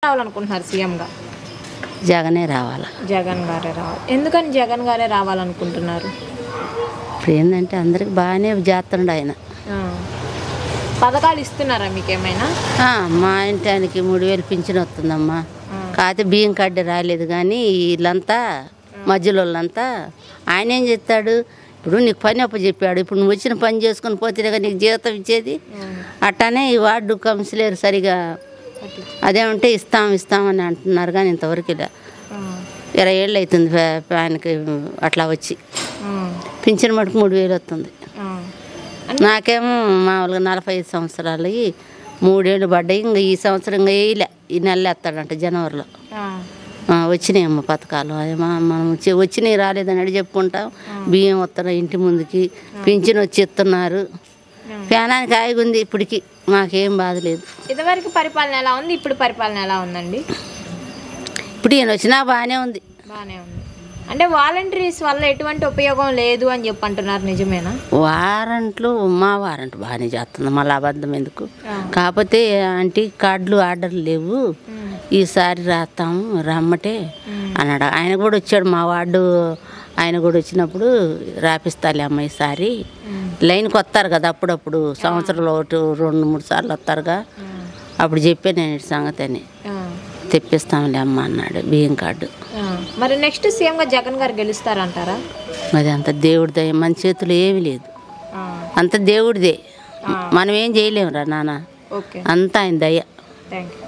రావాలనుకుంటున్నారు సీఎంగా? జగనే రావాలి. జగన్ గారే రావాలి. ఎందుకని జగన్ గారే రావాలనుకుంటున్నారు? ఇప్పుడు ఏంటంటే అందరికి బాగానే చేస్తుండ ఆయన. పథకాలు ఇస్తున్నారా మీకేమైనా? మా ఇంటానికి 3000 పింఛన్ వస్తుందమ్మా. కాకపోతే బియ్యం కార్డు రాలేదు. కానీ వీళ్ళంతా మధ్యలో వాళ్ళంతా ఆయన ఏం చెప్తాడు, ఇప్పుడు నీకు పని అప్పు చెప్పాడు, ఇప్పుడు నువ్వు వచ్చిన పని చేసుకుని పోతేనే నీకు జీవితం ఇచ్చేది. అట్టానే ఈ వార్డు కౌన్సిలర్ సరిగా అదేమంటే ఇస్తామని అంటున్నారు. కానీ ఇంతవరకు ఇలా 20 ఏళ్ళు అవుతుంది ఆయనకి అట్లా వచ్చి. పింఛన్ మటుకు 3000 వస్తుంది. నాకేమో మామూలుగా 45 సంవత్సరాలు 3 ఏళ్ళు పడ్డాయి. ఇంకా ఈ సంవత్సరం ఇంకా వేయలే, ఈ నెల వేస్తాడంట జనవరిలో. వచ్చినాయమ్మ పథకాలు. అదే మనం వచ్చినాయి రాలేదని అడిగి చెప్పుకుంటాం. బియ్యం వస్తున్నాయి ఇంటి ముందుకి, పింఛన్ వచ్చి ఇస్తున్నారు. ఫ్యానానికి ఆగి ఉంది. ఇప్పటికి మాకేం బాధ లేదు. ఇదివరకు పరిపాలన ఎలా ఉంది, ఇప్పుడు పరిపాలన ఎలా ఉందండి? ఇప్పుడు ఈయన వచ్చినా బాగానే ఉంది. బాగానే ఉంది అంటే వాలంటీర్స్ వల్ల ఎటువంటి ఉపయోగం లేదు అని చెప్పి అంటున్నారు, నిజమేనా? వారంట్లు బాగానే చేస్తుంది. మళ్ళీ అబద్ధం ఎందుకు? కాకపోతే ఆంటీ కార్డులు ఆర్డర్లు లేవు, ఈసారి రాస్తాము రమ్మటే అన్నాడు. ఆయన కూడా వచ్చాడు మా వార్డు. ఆయన కూడా వచ్చినప్పుడు రాపిస్తాలే అమ్మ ఈసారి. లైన్కి వస్తారు కదా అప్పుడప్పుడు, సంవత్సరంలో 2-3 సార్లు వస్తారుగా. అప్పుడు చెప్పే నేను సంగతి అని తెప్పిస్తాంలే అమ్మ అన్నాడు బియ్యం కార్డు. మరి నెక్స్ట్ సీఎంగా జగన్ గారు గెలుస్తారంటారా? మరి అంత దేవుడి దయ, మన చేతులు ఏమీ లేదు. అంత దేవుడిదే, మనం ఏం చేయలేమురా నాన్న. అంతా ఆయన దయ. Thank you.